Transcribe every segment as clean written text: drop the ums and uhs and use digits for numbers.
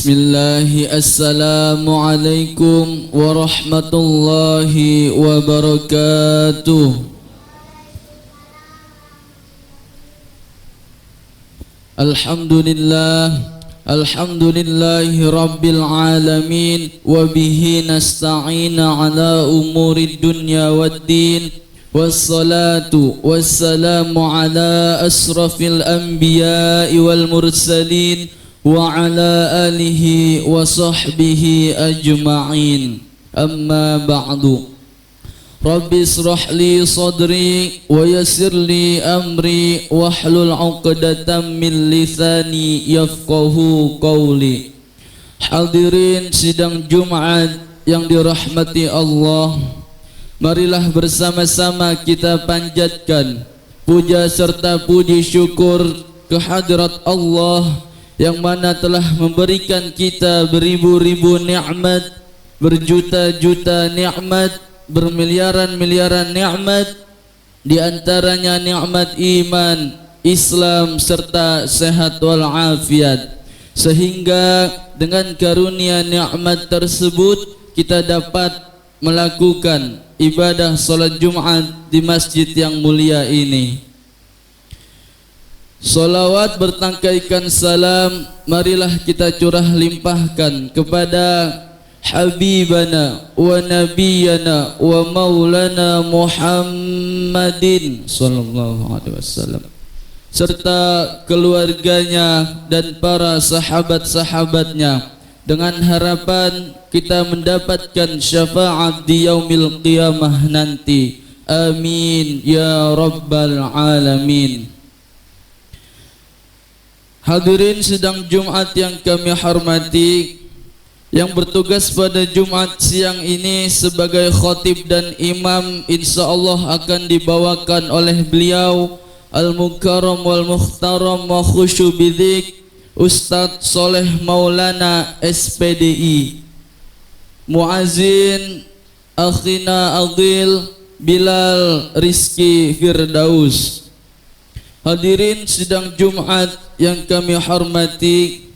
Bismillahi assalamualaikum warahmatullahi wabarakatuh. Alhamdulillahi rabbil alamin. Wabihi nasta'ina ala umuri dunya waddin. Wassalatu wassalamu ala asrafil anbiya'i wal mursalin wa ala alihi wa sahbihi ajma'in. Amma ba'du. Rabbi israh li sadri wa yassir li amri wahlul 'uqdatam min lisani yafqahu qawli. Hadirin sidang Jumat yang dirahmati Allah, marilah bersama-sama kita panjatkan puja serta puji syukur kehadirat Allah yang mana telah memberikan kita beribu-ribu nikmat, berjuta-juta nikmat, bermiliaran-miliaran nikmat, di antaranya nikmat iman, Islam serta sehat wal afiat, sehingga dengan karunia nikmat tersebut kita dapat melakukan ibadah salat Jumat di masjid yang mulia ini. Salawat bertangkaikan salam marilah kita curah limpahkan kepada Habibana wa Nabiyana wa Maulana Muhammadin sallallahu alaihi wasallam, serta keluarganya dan para sahabat-sahabatnya, dengan harapan kita mendapatkan syafaat di yaumil qiyamah nanti. Amin ya rabbal alamin. Hadirin sidang Jumat yang kami hormati, yang bertugas pada Jumat siang ini sebagai khatib dan imam insyaallah akan dibawakan oleh beliau Al-Mukarram wal Mukhtaram wa Khusyu Bidik Ustadz Soleh Maulana SPDI, Muazzin Akhina Adil Bilal Rizki Firdaus. Hadirin sidang Jumat yang kami hormati,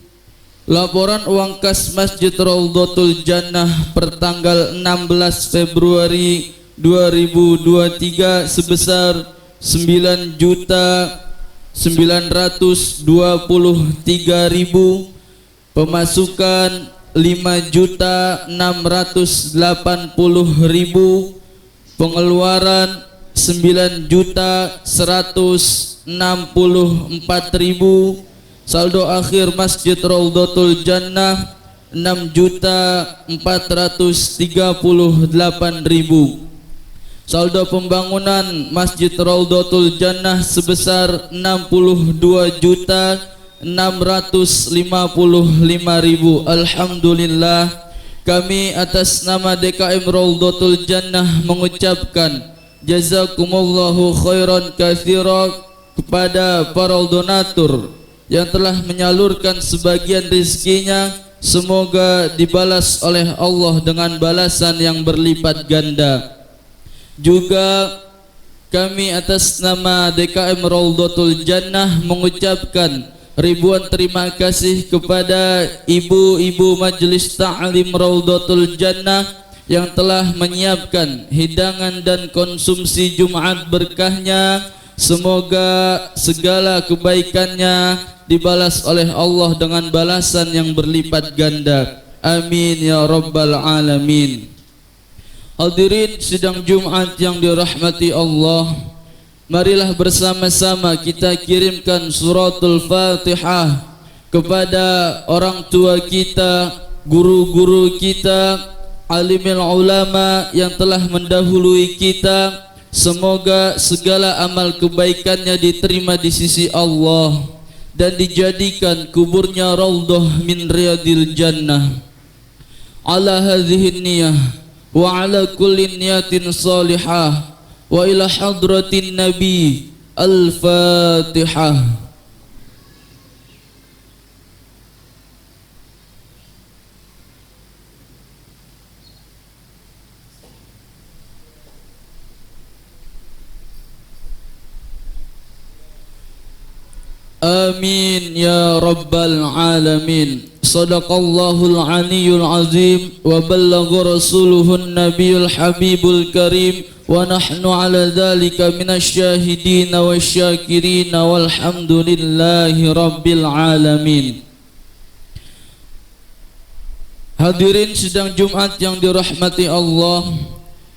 laporan uang kas Masjid Raudhatul Jannah per tanggal 16 Februari 2023 sebesar 9.923.000, pemasukan 5.680.000, pengeluaran 9.164.000, saldo akhir Masjid Raudhatul Jannah 6.438.000, saldo pembangunan Masjid Raudhatul Jannah sebesar 62.655.000. Alhamdulillah, kami atas nama DKM Raudhatul Jannah mengucapkan jazakumullahu khairan katsiran kepada para donatur yang telah menyalurkan sebagian rezekinya. Semoga dibalas oleh Allah dengan balasan yang berlipat ganda. Juga kami atas nama DKM Raudhatul Jannah mengucapkan ribuan terima kasih kepada ibu-ibu Majelis Ta'lim Raudhatul Jannah yang telah menyiapkan hidangan dan konsumsi Jumat berkahnya. Semoga segala kebaikannya dibalas oleh Allah dengan balasan yang berlipat ganda. Amin ya rabbal alamin. Hadirin sidang Jumat yang dirahmati Allah, marilah bersama-sama kita kirimkan suratul Fatihah kepada orang tua kita, guru-guru kita, alimil ulama yang telah mendahului kita. Semoga segala amal kebaikannya diterima di sisi Allah dan dijadikan kuburnya raudhah min riyadil jannah. Ala hadhihi niyah wa ala kulli niyatin salihah wa ila hadratin nabi. Al-Fatihah. Amin ya rabbal alamin. Sadaqallahul aliyyul azim wa ballagha rasuluhun nabiyul habibul karim wa nahnu ala dhalika minasyahidin wasyakirin walhamdulillahi rabbil alamin. Hadirin sidang Jumat yang dirahmati Allah,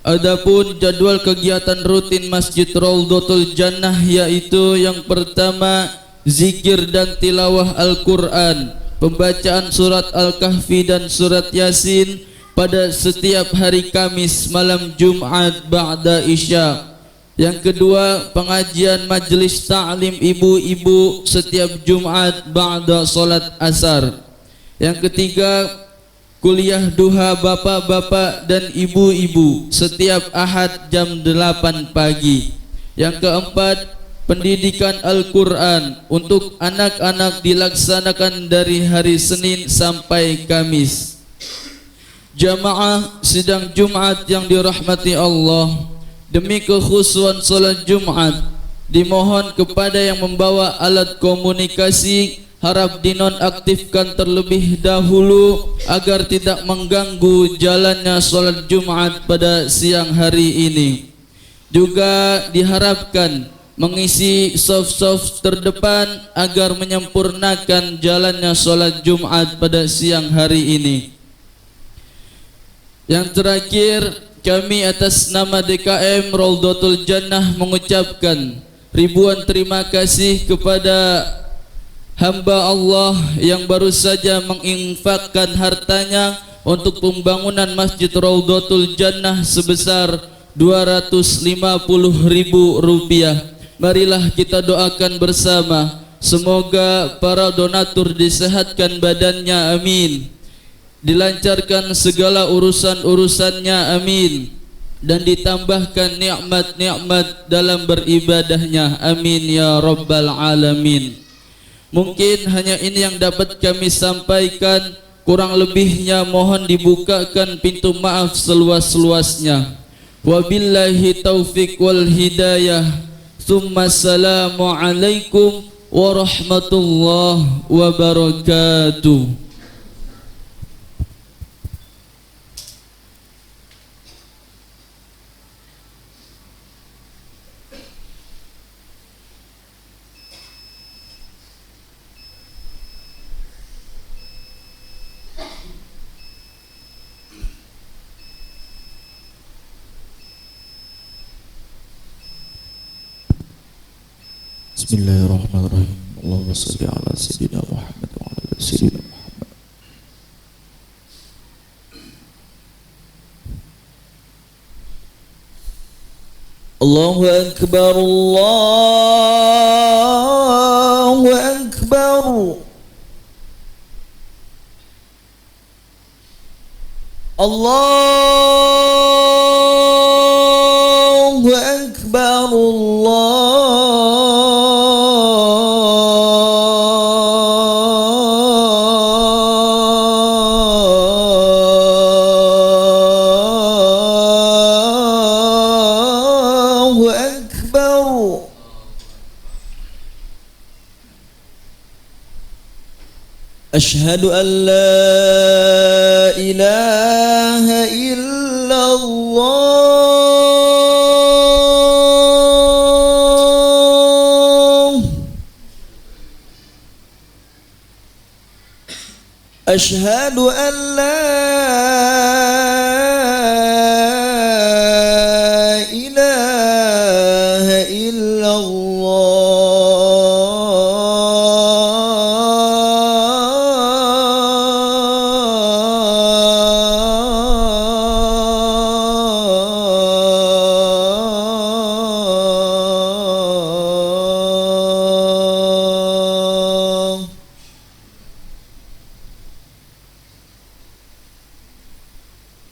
adapun jadwal kegiatan rutin Masjid Raudhatul Jannah yaitu yang pertama zikir dan tilawah Al-Quran, pembacaan surat Al-Kahfi dan surat Yasin pada setiap hari Kamis malam Jumat ba'da Isya. Yang kedua, pengajian majlis ta'lim ibu-ibu setiap Jumat ba'da solat asar. Yang ketiga, kuliah duha bapak-bapak dan ibu-ibu setiap Ahad jam 8 pagi. Yang keempat, pendidikan Al-Quran untuk anak-anak dilaksanakan dari hari Senin sampai Kamis. Jamaah sidang Jumat yang dirahmati Allah, demi kekhusyuan salat Jumat, dimohon kepada yang membawa alat komunikasi harap dinonaktifkan terlebih dahulu agar tidak mengganggu jalannya salat Jumat pada siang hari ini. Juga diharapkan mengisi soft terdepan agar menyempurnakan jalannya sholat Jumat pada siang hari ini. Yang terakhir, kami atas nama DKM Raudhatul Jannah mengucapkan ribuan terima kasih kepada hamba Allah yang baru saja menginfakkan hartanya untuk pembangunan Masjid Raudhatul Jannah sebesar Rp250.000. Marilah kita doakan bersama, semoga para donatur disehatkan badannya, amin. Dilancarkan segala urusan-urusannya, amin. Dan ditambahkan nikmat-nikmat dalam beribadahnya, amin ya rabbal alamin. Mungkin hanya ini yang dapat kami sampaikan, kurang lebihnya mohon dibukakan pintu maaf seluas-luasnya. Wabillahi taufiq wal hidayah. Assalamualaikum warahmatullahi wabarakatuh. Bismillahirrahmanirrahim. Allahumma salli ala sayyidina Muhammad wa ala sayyidina Muhammad. Allahu akbar, Allahu akbar. Allahu akbar, أشهد أن لا إله إلا الله أشهد أن لا إله إلا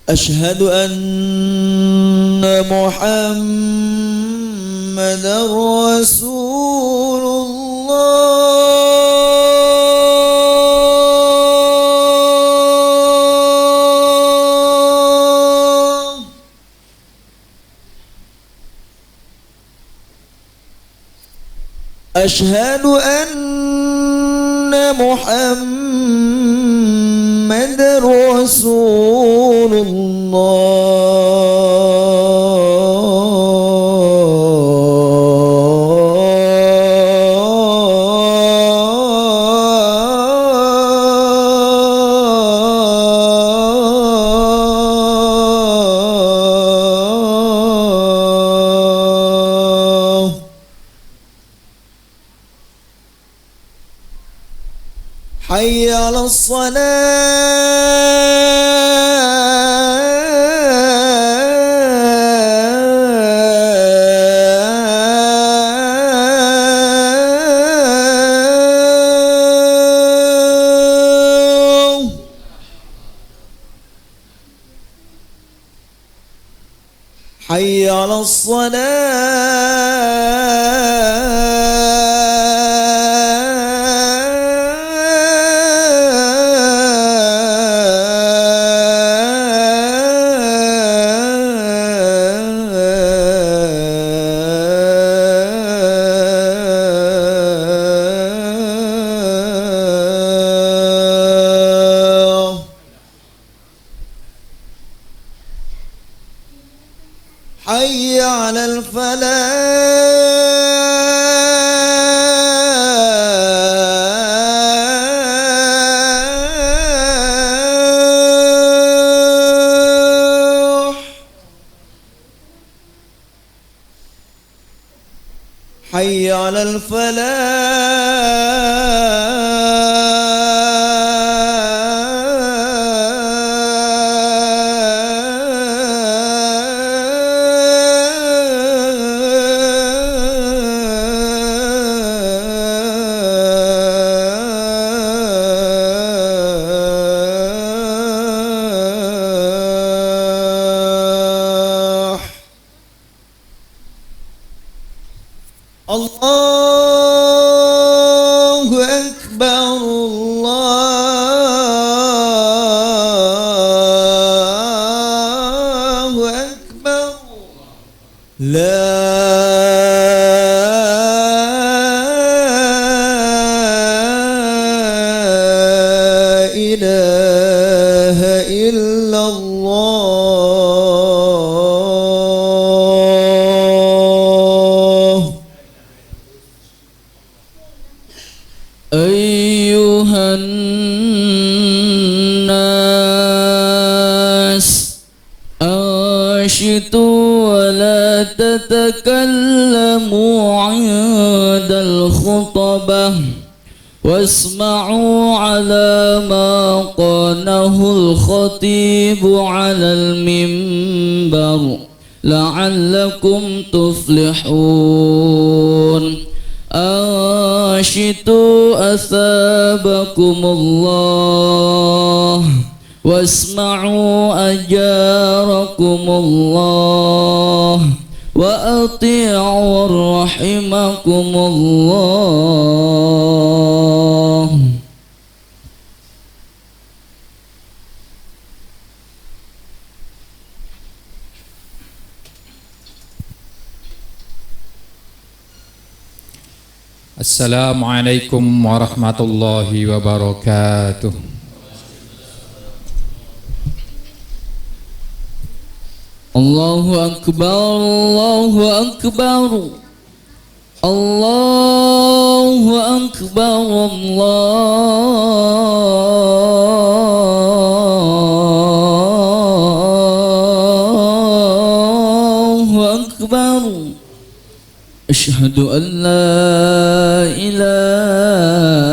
أشهد أن محمدا رسول الله أشهد أن محمدا محمد رسول الله. حي على الصلاة. حي على الصلاة. حي على الفلاح. حي على الفلاح. الله أكبر الله أكبر. لا إله إلا الله. أيها الناس أنشطوا ولا تتكلموا عند الخطبة واسمعوا على ما قاله الخطيب على المنبر لعلكم تفلحون. أنشطوا أثابكم الله واسمعوا أجاركم الله وأطيعوا رحمكم الله. Assalamualaikum warahmatullahi wabarakatuh. Allahu Akbar, Allahu Akbar, Allahu Akbar, Allahu Akbar. Asyhadu an la ilaha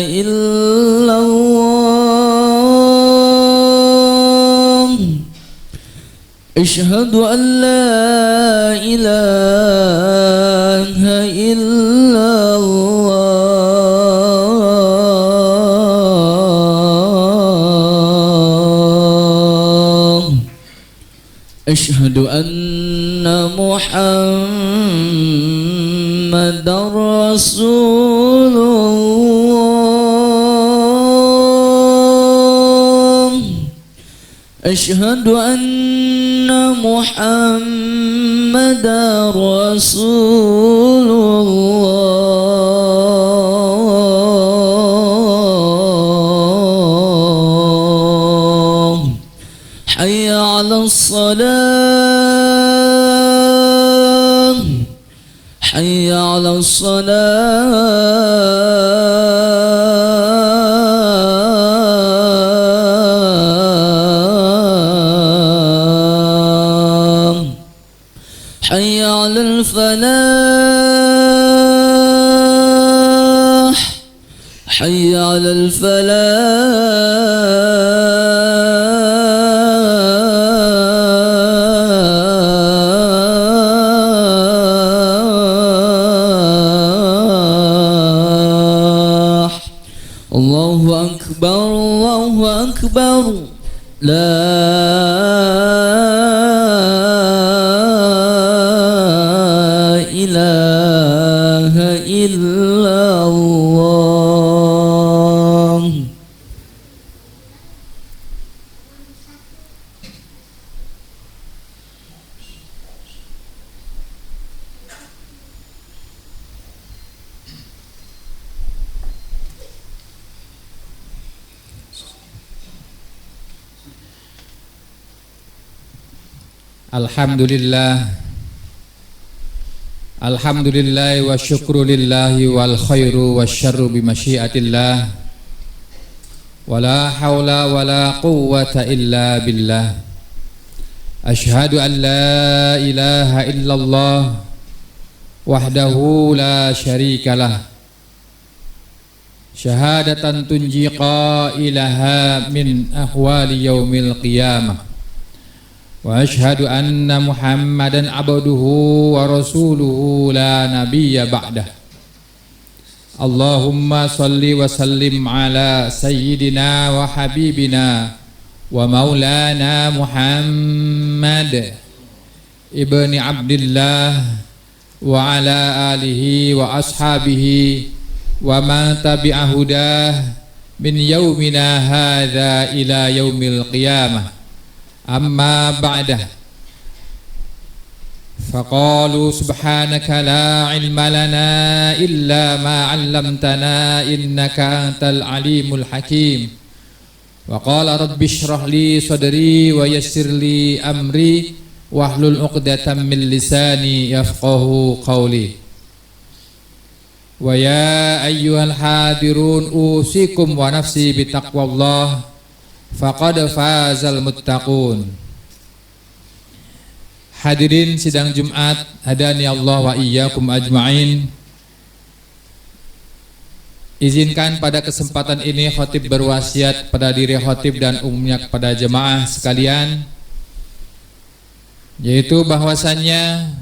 illallah. Asyhadu an la ilaha illallah. Asyhadu anna Muhammadar Rasulullah. Asyhadu anna Muhammadar على الصلاة حي على الفلاح حي على الفلاح الله أكبر الله أكبر لا إله إلا الله. Alhamdulillah wa syukru lillahi wal khairu wa syarru bimasyiatillah wa la hawla wa la quwwata illa billah. Ashhadu an la ilaha illallah wahdahu la syarikalah syahadatan tunji qailaha min ahwali yaumil qiyamah. Wa ashhadu anna Muhammadan abduhu wa rasuluhu la nabiyya ba'dah. Allahumma salli wa sallim ala sayyidina wa habibina wa maulana Muhammad ibni Abdillah wa ala alihi wa ashabihi wa man tabi'a hudah min yaumina hadza ila yaumil qiyamah. Amma ba'dah, faqalu subhanaka la ilma lana illa ma 'allamtana innaka antal alimul hakim. Wa qala rabbi shrah li sadri wa yassir li amri wahlul 'uqdatam min lisani yafqahu qawli. Wa ya ayyuhal hadirun usikum wa nafsi bitaqwallah faqad fazal muttaqun. Hadirin sidang Jumat, hadani Allah wa iyyakum ajma'in. Izinkan pada kesempatan ini khatib berwasiat pada diri khatib dan umumnya kepada jemaah sekalian, yaitu bahwasannya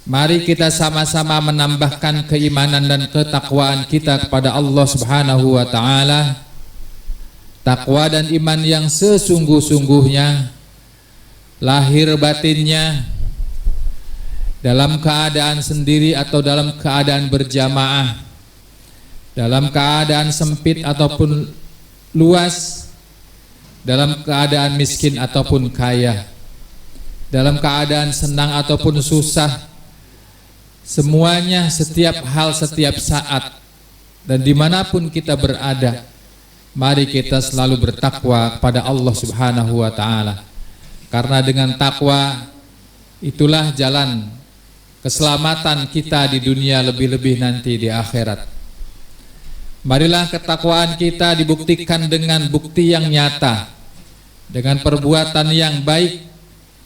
mari kita sama-sama menambahkan keimanan dan ketakwaan kita kepada Allah Subhanahu wa taala. Takwa dan iman yang sesungguh-sungguhnya, lahir batinnya, dalam keadaan sendiri atau dalam keadaan berjamaah, dalam keadaan sempit ataupun luas, dalam keadaan miskin ataupun kaya, dalam keadaan senang ataupun susah, semuanya, setiap hal, setiap saat, dan dimanapun kita berada, mari kita selalu bertakwa kepada Allah Subhanahu wa ta'ala. Karena dengan takwa itulah jalan keselamatan kita di dunia, lebih-lebih nanti di akhirat. Marilah ketakwaan kita dibuktikan dengan bukti yang nyata, dengan perbuatan yang baik,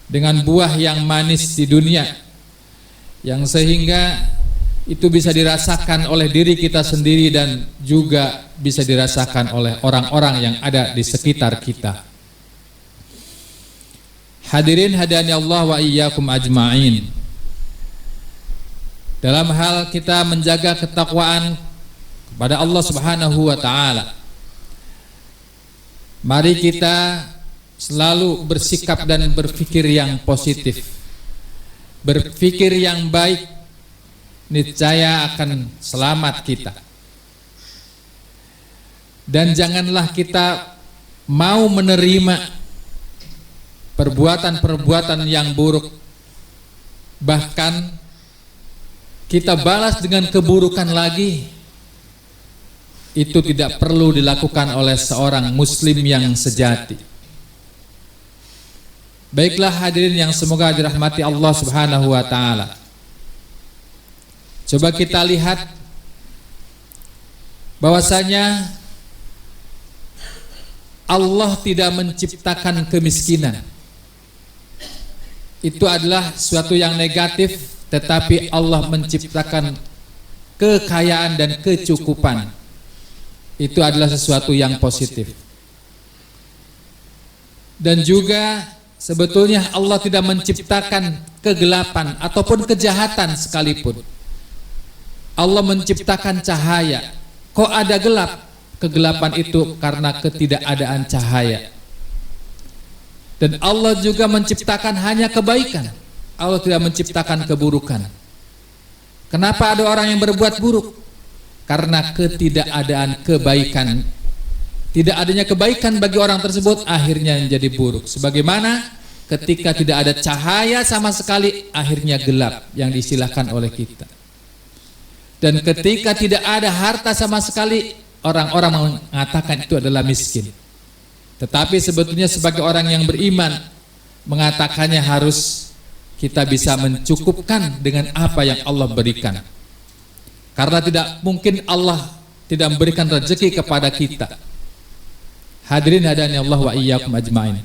dengan buah yang manis di dunia, yang sehingga itu bisa dirasakan oleh diri kita sendiri dan juga bisa dirasakan oleh orang-orang yang ada di sekitar kita. Hadirin hadani Allah wa iyyakum ajma'in. Dalam hal kita menjaga ketakwaan kepada Allah Subhanahu wa ta'ala, mari kita selalu bersikap dan berpikir yang positif, berpikir yang baik, niscaya akan selamat kita. Dan janganlah kita mau menerima perbuatan-perbuatan yang buruk, bahkan kita balas dengan keburukan lagi. Itu tidak perlu dilakukan oleh seorang muslim yang sejati. Baiklah hadirin yang semoga dirahmati Allah Subhanahu wa ta'ala, Coba kita lihat bahwasanya Allah tidak menciptakan kemiskinan. Itu adalah suatu yang negatif, tetapi Allah menciptakan kekayaan dan kecukupan. Itu adalah sesuatu yang positif. Dan juga sebetulnya Allah tidak menciptakan kegelapan ataupun kejahatan sekalipun. Allah menciptakan cahaya. Kok ada gelap? Kegelapan itu karena ketidakadaan cahaya. Dan Allah juga menciptakan hanya kebaikan. Allah tidak menciptakan keburukan. Kenapa ada orang yang berbuat buruk? Karena ketidakadaan kebaikan. Tidak adanya kebaikan bagi orang tersebut, akhirnya menjadi buruk. Sebagaimana ketika tidak ada cahaya sama sekali, akhirnya gelap yang diistilahkan oleh kita. Dan ketika tidak ada harta sama sekali, orang-orang mengatakan itu adalah miskin. Tetapi sebetulnya sebagai orang yang beriman, mengatakannya harus kita bisa mencukupkan dengan apa yang Allah berikan. Karena tidak mungkin Allah tidak memberikan rezeki kepada kita. Hadirin hadani Allah wa iyyakum ajmain.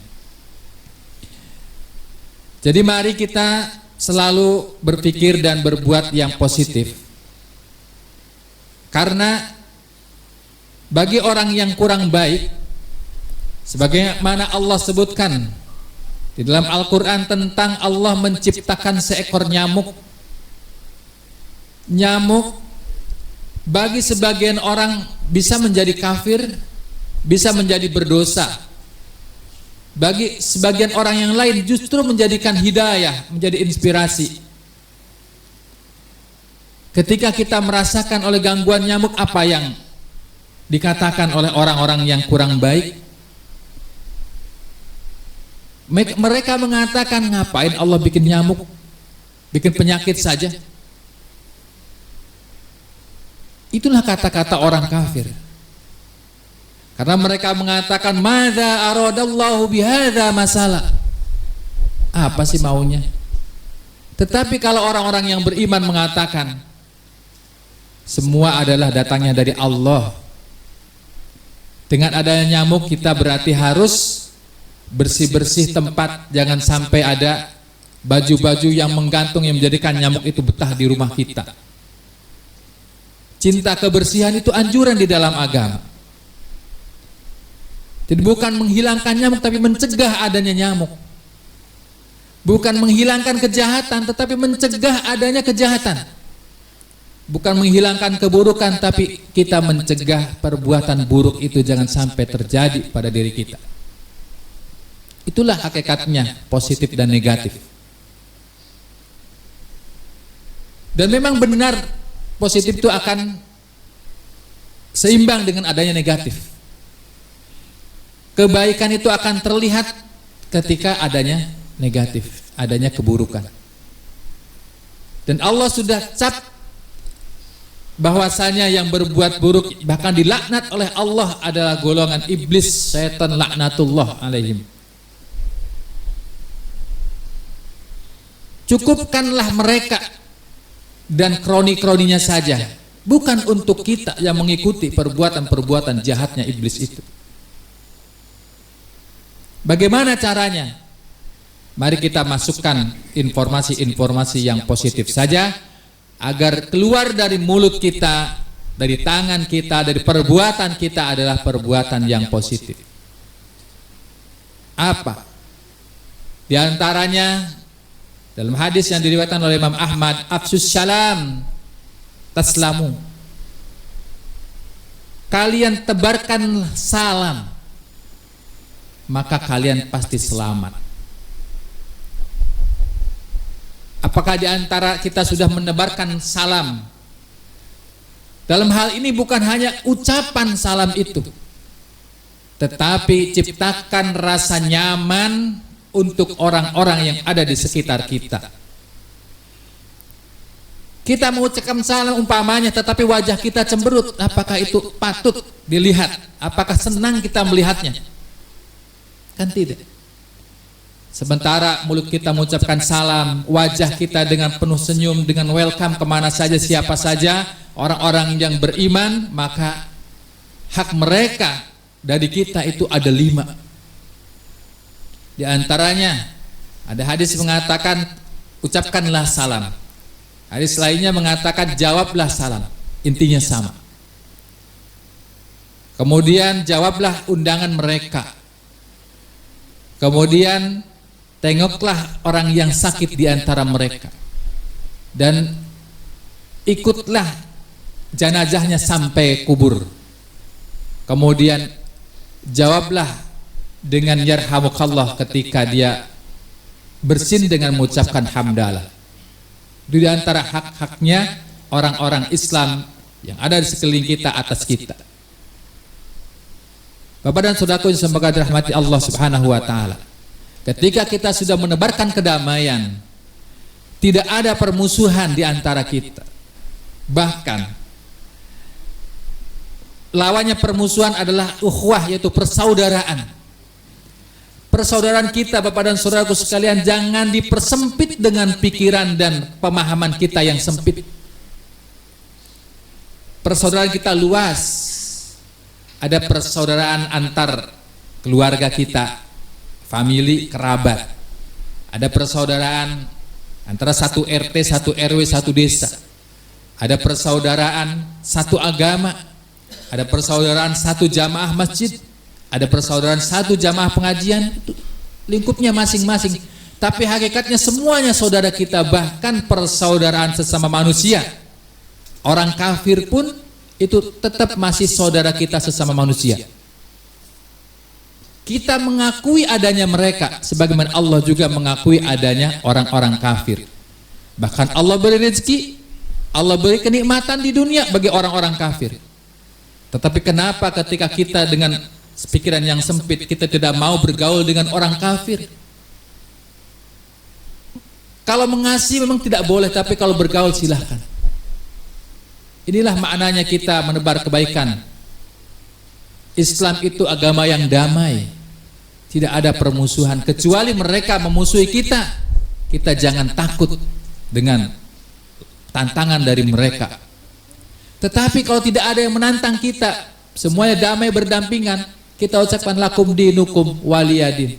Jadi mari kita selalu berpikir dan berbuat yang positif. Karena bagi orang yang kurang baik, sebagaimana Allah sebutkan di dalam Al-Quran tentang Allah menciptakan seekor nyamuk. Nyamuk bagi sebagian orang bisa menjadi kafir, bisa menjadi berdosa. Bagi sebagian orang yang lain justru menjadikan hidayah, menjadi inspirasi. Ketika kita merasakan oleh gangguan nyamuk, apa yang dikatakan oleh orang-orang yang kurang baik? Mereka mengatakan, ngapain Allah bikin nyamuk, bikin penyakit saja. Itulah kata-kata orang kafir. Karena mereka mengatakan, madza aradallahu bihadza masalah. Apa sih maunya? Tetapi kalau orang-orang yang beriman mengatakan, semua adalah datangnya dari Allah. Dengan adanya nyamuk kita berarti harus bersih-bersih tempat, jangan sampai ada baju-baju yang menggantung yang menjadikan nyamuk itu betah di rumah kita. Cinta kebersihan itu anjuran di dalam agama. Jadi bukan menghilangkan nyamuk tapi mencegah adanya nyamuk. Bukan menghilangkan kejahatan tetapi mencegah adanya kejahatan. Bukan menghilangkan keburukan tapi kita mencegah perbuatan buruk itu jangan sampai terjadi pada diri kita. Itulah hakikatnya positif dan negatif. Dan memang benar positif itu akan seimbang dengan adanya negatif. Kebaikan itu akan terlihat ketika adanya negatif, adanya keburukan. Dan Allah sudah cap bahwasanya yang berbuat buruk bahkan dilaknat oleh Allah adalah golongan iblis, setan laknatullah alaihim. Cukupkanlah mereka dan kroni-kroninya saja, bukan untuk kita yang mengikuti perbuatan-perbuatan jahatnya iblis itu. Bagaimana caranya? Mari kita masukkan informasi-informasi yang positif saja, agar keluar dari mulut kita, dari tangan kita, dari perbuatan kita adalah perbuatan yang positif. Apa? Di antaranya dalam hadis yang diriwayatkan oleh Imam Ahmad, afsus salam taslamu. Kalian tebarkan salam, maka kalian pasti selamat. Apakah di antara kita sudah menebarkan salam? Dalam hal ini bukan hanya ucapan salam itu, tetapi ciptakan rasa nyaman untuk orang-orang yang ada di sekitar kita. Kita mengucapkan salam umpamanya, tetapi wajah kita cemberut, apakah itu patut dilihat? Apakah senang kita melihatnya? Kan tidak. Sementara mulut kita mengucapkan salam, wajah kita dengan penuh senyum, dengan welcome kemana saja, siapa saja, orang-orang yang beriman, maka hak mereka dari kita itu ada 5. Di antaranya ada hadis mengatakan ucapkanlah salam. Hadis lainnya mengatakan jawablah salam. Intinya sama. Kemudian jawablah undangan mereka. Kemudian tengoklah orang yang sakit di antara mereka dan ikutlah jenazahnya sampai kubur. Kemudian jawablah dengan yarhamukallah ketika dia bersin dengan mengucapkan hamdalah. Di antara hak-haknya orang-orang Islam yang ada di sekeliling kita atas kita. Bapak dan saudaraku yang semoga dirahmati Allah Subhanahu wa taala. Ketika kita sudah menebarkan kedamaian, tidak ada permusuhan di antara kita. Bahkan lawannya permusuhan adalah ukhuwah, yaitu persaudaraan. Persaudaraan kita Bapak dan saudaraku sekalian jangan dipersempit dengan pikiran dan pemahaman kita yang sempit. Persaudaraan kita luas. Ada persaudaraan antar keluarga kita, famili, kerabat. Ada persaudaraan antara satu RT, satu RW, satu desa. Ada persaudaraan satu agama. Ada persaudaraan satu jamaah masjid. Ada persaudaraan satu jamaah pengajian. Itu lingkupnya masing-masing. Tapi hakikatnya semuanya saudara kita, bahkan persaudaraan sesama manusia. Orang kafir pun itu tetap masih saudara kita sesama manusia. Kita mengakui adanya mereka sebagaimana Allah juga mengakui adanya orang-orang kafir. Bahkan Allah beri rezeki, Allah beri kenikmatan di dunia bagi orang-orang kafir. Tetapi kenapa ketika kita dengan pikiran yang sempit kita tidak mau bergaul dengan orang kafir? Kalau mengasihi memang tidak boleh, tapi kalau bergaul silahkan. Inilah maknanya kita menebar kebaikan. Islam itu agama yang damai. Tidak ada permusuhan. Kecuali mereka memusuhi kita, kita jangan takut dengan tantangan dari mereka. Tetapi kalau tidak ada yang menantang kita, semuanya damai berdampingan, kita ucapkan lakum dinukum waliyadin.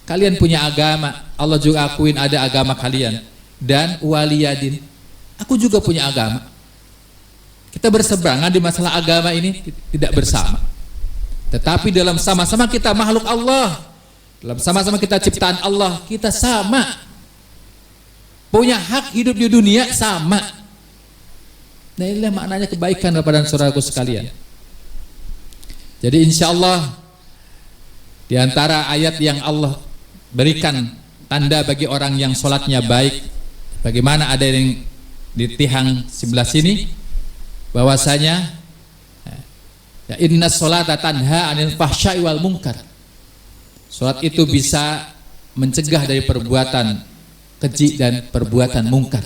Kalian punya agama, Allah juga akuin ada agama kalian. Dan waliyadin, aku juga punya agama. Kita berseberangan di masalah agama ini tidak bersama. Tetapi dalam sama-sama kita makhluk Allah, dalam sama-sama kita ciptaan Allah, kita sama. Punya hak hidup di dunia sama. Nah inilah maknanya kebaikan kepada saudaraku sekalian. Jadi insya Allah di antara ayat yang Allah berikan tanda bagi orang yang sholatnya baik, bagaimana ada yang di tiang sebelah sini, bahwasanya ya inna sholata tanha anil fahsya'i wal munkar. Salat itu bisa mencegah dari perbuatan keji dan perbuatan mungkar.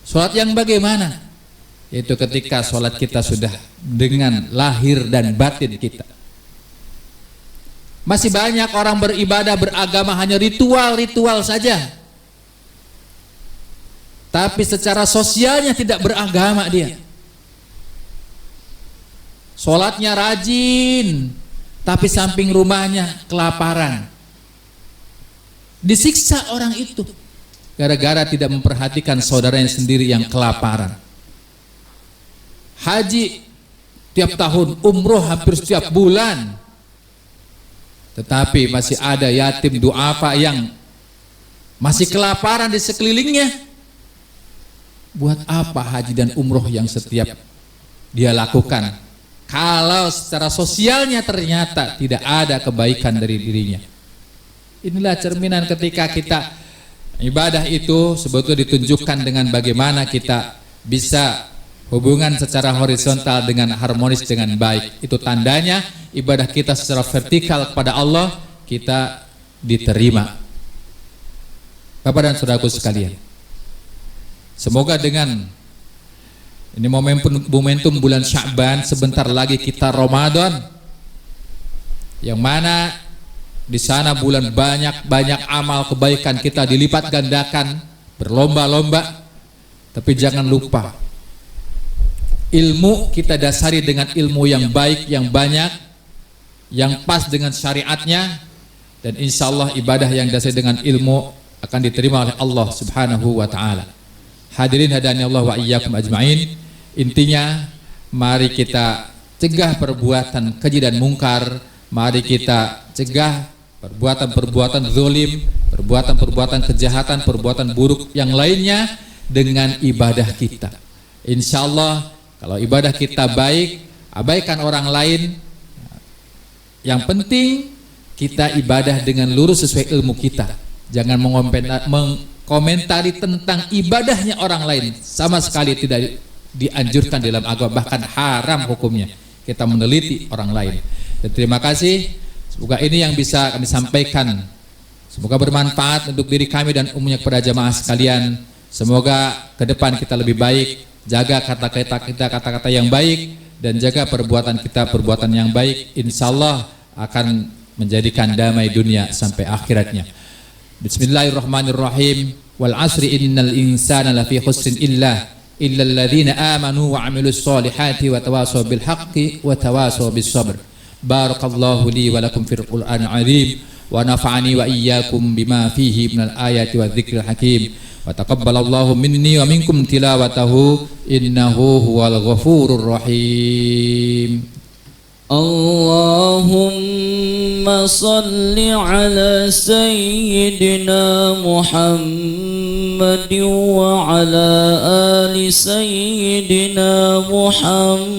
Salat yang bagaimana? Yaitu ketika salat kita sudah dengan lahir dan batin kita. Masih banyak orang beribadah beragama hanya ritual-ritual saja, tapi secara sosialnya tidak beragama dia. Sholatnya rajin, tapi samping rumahnya kelaparan. Disiksa orang itu gara-gara tidak memperhatikan saudaranya sendiri yang kelaparan. Haji tiap tahun, umroh hampir setiap bulan, tetapi masih ada yatim duafa yang masih kelaparan di sekelilingnya. Buat apa haji dan umroh yang setiap dia lakukan kalau secara sosialnya ternyata tidak ada kebaikan dari dirinya? Inilah cerminan ketika kita ibadah itu sebetulnya ditunjukkan dengan bagaimana kita bisa hubungan secara horizontal dengan harmonis dengan baik. Itu tandanya ibadah kita secara vertikal kepada Allah kita diterima. Bapak dan saudaraku sekalian, semoga dengan ini momentum bulan Sya'ban, sebentar lagi kita Ramadan, yang mana Di sana bulan banyak amal kebaikan kita dilipat gandakan, berlomba-lomba. Tapi jangan lupa, ilmu kita dasari dengan ilmu yang baik, yang banyak, yang pas dengan syariatnya, dan insya Allah ibadah yang dasari dengan ilmu akan diterima oleh Allah Subhanahu wa ta'ala. Hadirin hadani Allah wa iyyakum ajma'in. Intinya, mari kita cegah perbuatan keji dan mungkar. Mari kita cegah perbuatan-perbuatan zalim, perbuatan-perbuatan kejahatan, perbuatan buruk yang lainnya dengan ibadah kita. Insya Allah kalau ibadah kita baik, abaikan orang lain. Yang penting kita ibadah dengan lurus sesuai ilmu kita. Jangan mengkomentari tentang ibadahnya orang lain. Sama sekali tidak dianjurkan dalam agama, bahkan haram hukumnya kita meneliti orang lain. Dan terima kasih. Semoga ini yang bisa kami sampaikan, semoga bermanfaat untuk diri kami dan umumnya kepada jamaah sekalian. Semoga ke depan kita lebih baik, jaga kata-kata yang baik, dan jaga perbuatan kita perbuatan yang baik. Insya Allah akan menjadikan damai dunia sampai akhiratnya. Bismillahirrahmanirrahim. Wal asri innal insana lafi khusrin illa alladhina amanu wa amilus solihati wa tawasaw bil haqqi wa tawasaw bis sabr. Barakallahu li wa lakum fil Qur'anil azim wa nafa'ani wa iyyakum bima fihi minal ayati wa dzikril hakim. Wa taqabbalallahu minni wa minkum tilawatahu innahu huwal ghafurur rahim. Allahumma salli ala sayyidina Muhammad wa ala ali sayyidina Muhammad.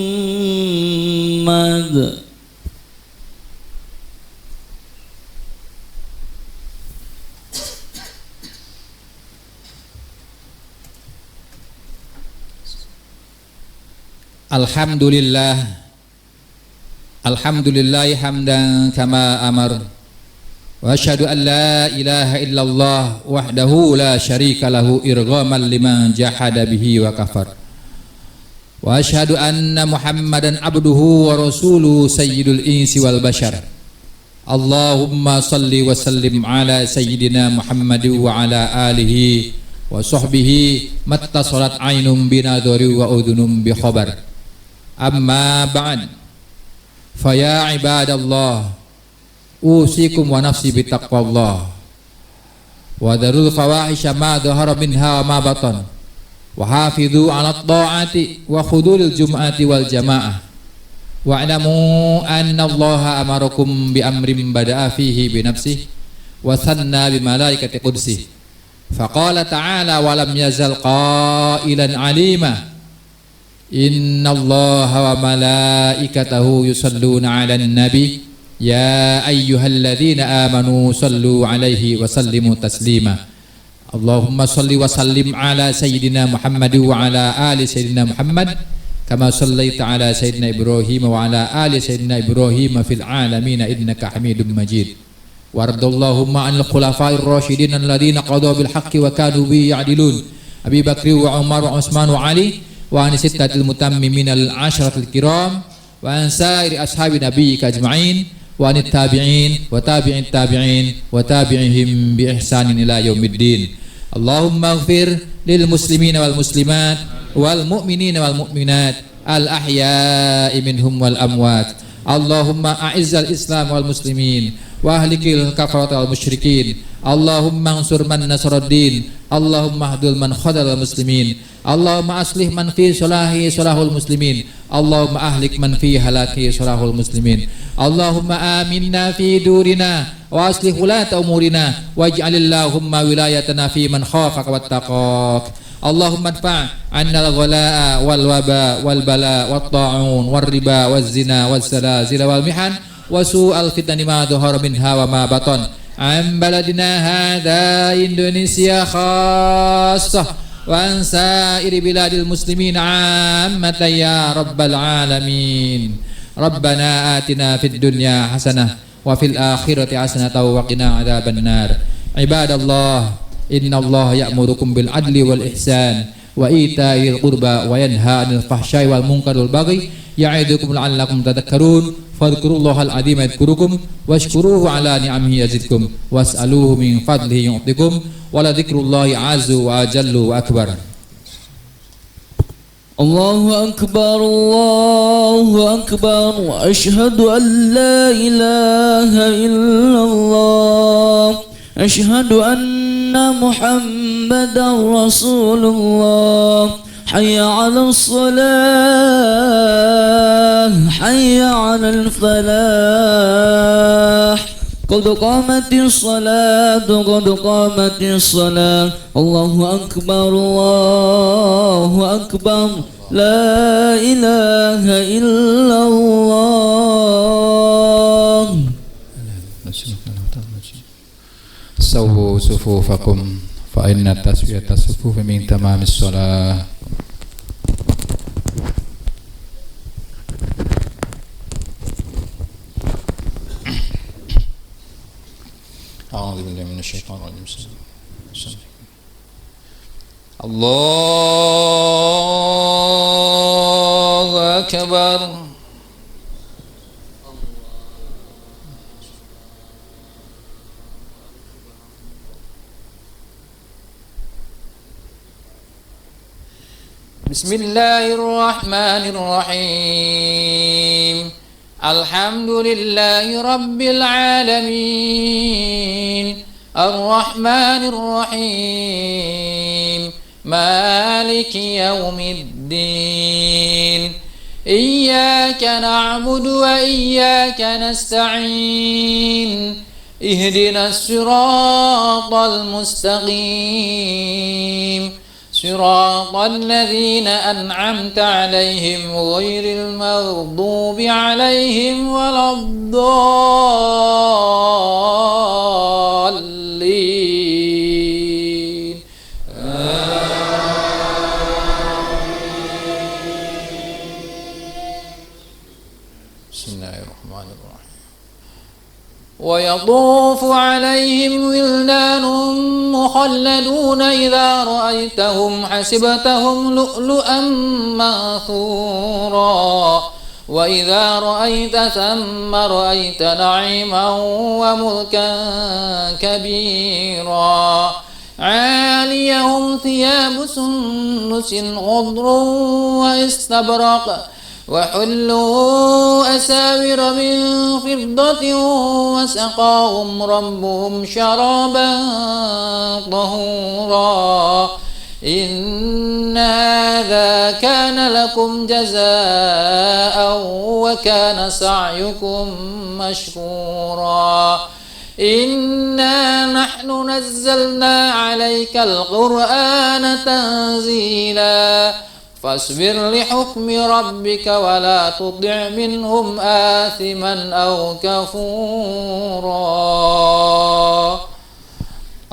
Alhamdulillah hamdan kama amar. Wa asyhadu an la ilaha illallah wahdahu la syarika lahu irghaman liman jahada bihi wa kafar. Wa asyhadu anna Muhammadan abduhu wa rasuluhu sayyidul insi wal bashar. Allahumma salli wa sallim ala sayyidina Muhammad wa ala alihi wa sahbihi mattasalat ainum binadhari wa udhunum bi khabar. Amma ba'd, faya ibadallah, usikum wa nafsi bitaqwallah, wa darul fawahisha ma dhahara minha wa ma batan, wa hafidhu ala ta'ati wa khudulil jum'ati wal jamaah, wa alamu anna allaha amarakum bi amrin bada'a fihi bi nafsihi wa thanna bi malaikati qudsihi faqala ta'ala wa lam yazal qailan alima. Inna allaha wa malaikatahu yusalluna ala nabi ya ayyuhalladzina amanu sallu alaihi wa sallimu taslima. Allahumma salli wa sallim ala sayyidina Muhammad wa ala ali sayyidina Muhammad kama sallaita ala sayyidina Ibrahim wa ala ali sayyidina Ibrahim fil alamin innaka Hamidum Majid. Wardallahumma anil khulafa'ir rasyidin alladziina qadaw bil haqqi wa kanu bihi ya'dilun. Abi Bakri wa Umar wa Utsman wa Ali wa an sittatil mutammimin al ashratil kiram wa an sairi ashabi nabiyyika ajma'in wa anit tabi'in wa tabi'in tabi'in wa tabi'ihim bi ihsanin ila yaumiddin. Allahumma ighfir lil muslimina wal muslimat wal mu'minina wal mu'minat al ahya'i minhum wal amwat. Allahumma a'izzal islam wal muslimin wa ahlikil kafarata wal musyrikin. Allahumma ansur man nasaraddin. Allahumma hdul man khadal muslimin. Allahumma aslih man fi salahi salahul muslimin. Allahumma ahlik man fi halaki salahul muslimin. Allahumma aminna fi durina wa aslih ulata umurina waj'alillahumma wilayatana fi man khafaka wattaqak. Allahumma adfa' anna al-ghalaa wal waba wal bala wat ta'un war riba waz zina waz zalazil wal mihan wa su'al fitani ma dhahara minha wa ma batan an baladina hadha Indonesia khassah wa an sa'iri biladil muslimin ammatan ya rabbal alamin. Rabbana atina fid dunya hasanah wa fil akhirati hasanah wa qina adzaban nar. Ibadallah, innallaha ya'murukum bil adli wal ihsan wa ita'il qurba wa yanha 'anil fahsya'i wal munkari wal baghi ya'idukum la'allakum tadhakkarun. fadhkurullahal azim yadhkurukum washkuruhu ala ni'amihi yazidkum was'aluhu min fadlihi yu'tikum wa la dzikrullahi azzu wa ajallu wa akbar. الله أكبر الله أكبر أشهد أن لا إله إلا الله أشهد أن محمدا رسول الله حي على الصلاة حي على الفلاح قد قامت الصلاة قد قامت الصلاة الله أكبر الله أكبر لا إله إلا الله. سووا صفوفكم فإن تسوية الصفوف من تمام الصلاة. أعوذ بالله من الشيطان الرجيم. الله أكبر. بسم الله الرحمن الرحيم. الحمد لله رب العالمين الرحمن الرحيم مالك يوم الدين إياك نعبد وإياك نستعين اهدنا الصراط المستقيم صراط الذين أنعمت عليهم غير المغضوب عليهم ولا الضالين. بسم الله الرحمن الرحيم. ويطوف عليهم ولدان مخلدون إذا رأيتهم حسبتهم لؤلؤا منثورا وإذا رأيت ثم رأيت نعيما وملكا كبيرا عاليهم ثياب سندس خضر واستبرق وحلوا أساور من فضة وسقاهم ربهم شرابا طهورا إن هذا كان لكم جزاء وكان سعيكم مشكورا إنا نحن نزلنا عليك القرآن تنزيلا فاصبر لحكم ربك ولا تطع منهم آثما أو كفورا.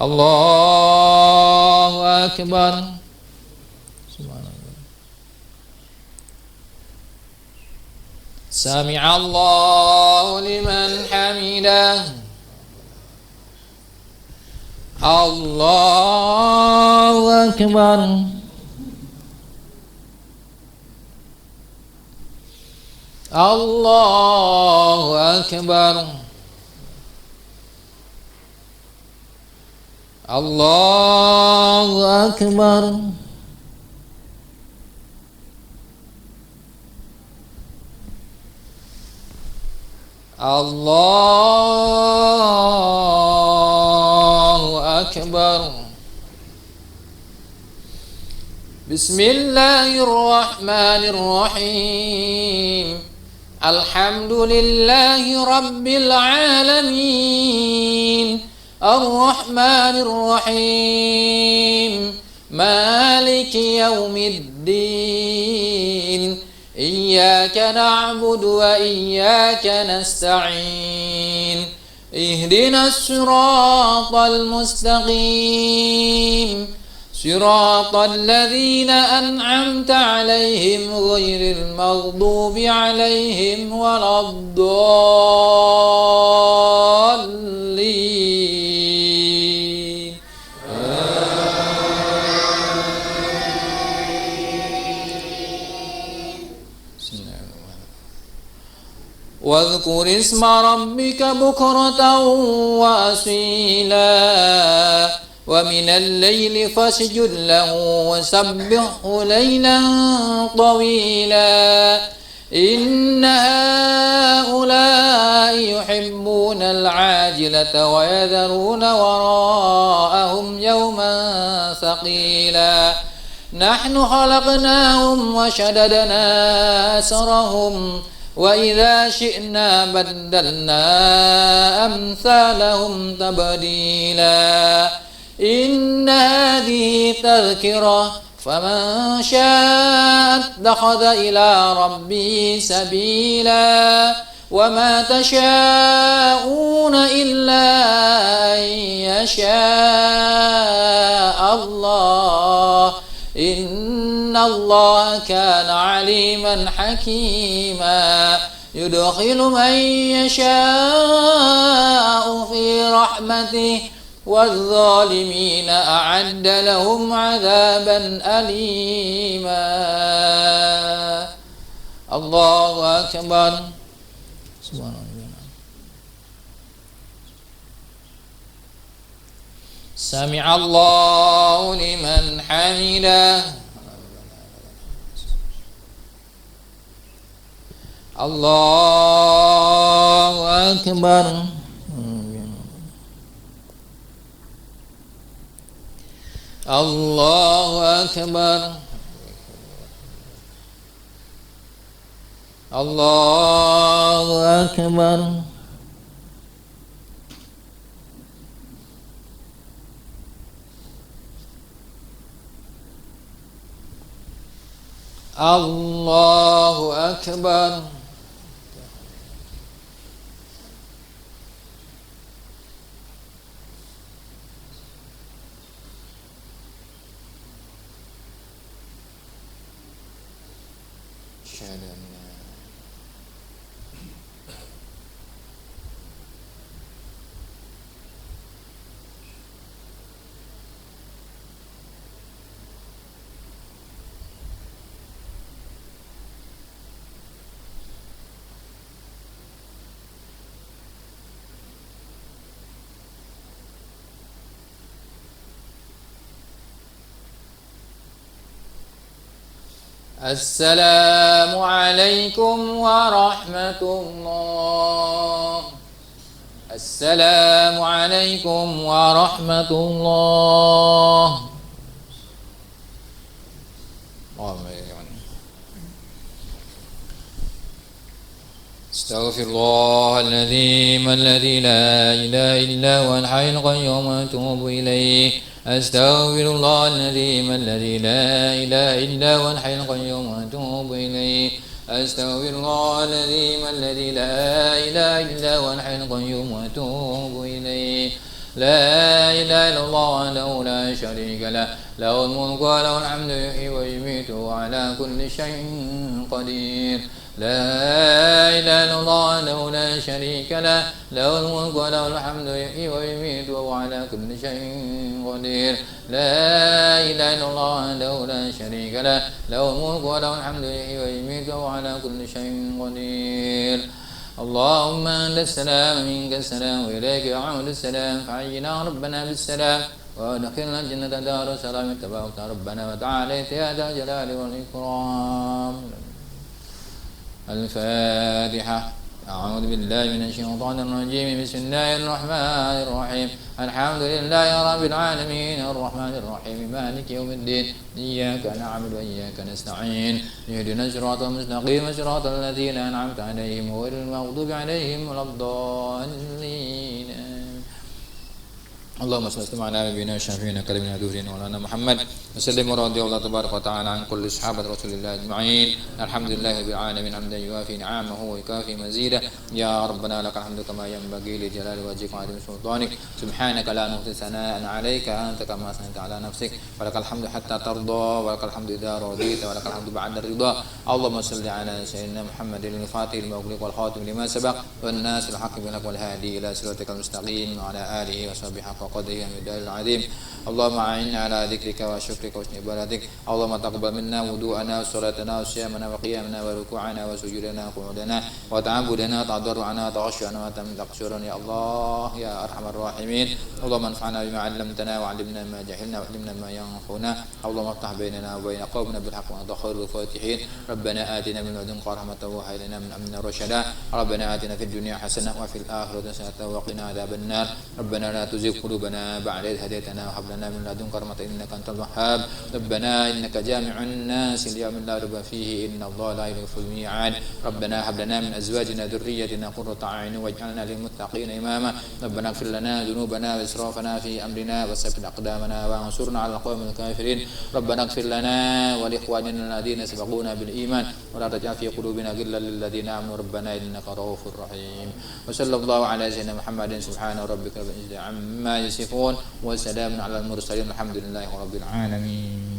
الله أكبر. سمع الله لمن حمده. الله أكبر. الله أكبر. الله أكبر. الله أكبر. بسم الله الرحمن الرحيم. الحمد لله رب العالمين الرحمن الرحيم مالك يوم الدين إياك نعبد وإياك نستعين اهدنا الصراط المستقيم صراط الذين أنعمت عليهم غير المغضوب عليهم ولا الضالين. واذكر اسم ربك بكرة وأصيلا ومن الليل فاسجد له وسبحه ليلا طويلا إن هؤلاء يحبون العاجلة ويذرون وراءهم يوما ثقيلا نحن خلقناهم وشددنا أسرهم وإذا شئنا بدلنا أمثالهم تبديلا إن هذه تذكرة فمن شاء اتخذ إلى ربه سبيلا وما تشاءون إلا أن يشاء الله إن الله كان عليما حكيما يدخل من يشاء في رحمته والظالمين أعد لهم عذابا أليما الله أكبر سبحان الله سمع الله لمن حمده الله أكبر الله أكبر الله أكبر الله أكبر السلام عليكم ورحمة الله السلام عليكم ورحمة الله استغفر الله العظيم الذي لا إله إلا هو الحي القيوم وأتوب إليه أستغفر الله العظيم الذي لا إله إلا هو الحي القيوم وأتوب إليه أستغفر الله العظيم الذي لا إله إلا هو الحي القيوم وأتوب إليه لا إله إلا الله وحده لا شريك له له الملك وله الحمد يحيي ويميت وعلى كل شيء قدير لا إله إلا الله وحده لا شريك له له الملك وله الحمد يحيي ويميت وهو على كل شيء قدير لا إله إلا الله وحده لا شريك له له الملك وله الحمد يحيي ويميت وهو على كل شيء قدير اللهم أنت السلام منك السلام وإليك يعود السلام فحينا ربنا بالسلام وادخلنا الجنة دار السلام تبارك ربنا وتعالى يا ذا الجلال والإكرام الفاتحة أعوذ بالله من الشيطان الرجيم بسم الله الرحمن الرحيم الحمد لله رب العالمين الرحمن الرحيم مالك يوم الدين إياك نعبد وإياك نستعين اهدنا الصراط المستقيم صراط الذين أنعمت عليهم غير المغضوب عليهم ولا الضالين اللهم صل وسلم على نبينا شفيعنا كريمنا دورنا مولانا محمد وسلم ورضي الله تبارك وتعالى عن كل صحابة رسول الله أجمعين الحمد لله رب العالمين حمدا يوافي نعمه ويكافي مزيدا يا ربنا لك الحمد كما ينبغي لجلال وجهك وعظيم سلطانك سبحانك لا نحصي ثناء عليك أنت كما أثنيت على نفسك ولك الحمد حتى ترضى ولك الحمد إذا رضيت ولك الحمد بعد الرضا اللهم صل على سيدنا محمد الفاتح المغلق والخاتم لما سبق والناس الحق بالحق والهادي إلى صراطك المستقيم وعلى آله وصحبه حق قدره ومقداره العظيم اللهم أعنا على ذكرك وشكرك وحسن عبادتك اللهم تقبل منا وضوءنا وصلاتنا وصيامنا وقيامنا وركوعنا وسجودنا وقعودنا وتعبدنا وتضرعنا وتخشعنا وتقصرنا يا الله يا أرحم الراحمين اللهم انفعنا بما علمتنا وعلمنا ما جهلنا وعلمنا ما ينفعنا اللهم افتح بيننا وبين قومنا بالحق وأنت خير الفاتحين ربنا آتنا من لدنك رحمة وهب لنا من أمرنا رشدا ربنا آتنا في الدنيا حسنة وفي الآخرة حسنة وقنا عذاب النار ربنا لا تزغ قلوبنا بعد إذ هديتنا وهب لنا من لدنك رحمة إنك أنت الوهاب ربنا إنك جامع الناس اليوم لا ريب فيه إن الله لا يخلف الميعاد ربنا هب لنا من أزواجنا ذريتنا قرة أعين واجعلنا للمتقين إماما ربنا اغفر لنا ذنوبنا وإسرافنا في أمرنا وثبت أقدامنا وانصرنا على القوم الكافرين ربنا اغفر لنا ولإخواننا الذين سبقونا بالإيمان ولا تجعل في قلوبنا غلا للذين آمنوا ربنا إنك رؤوف رحيم وصلى الله على سيدنا محمد سبحان ربك رب العزة عما يصفون وسلام على المرسلين الحمد لله رب العالمين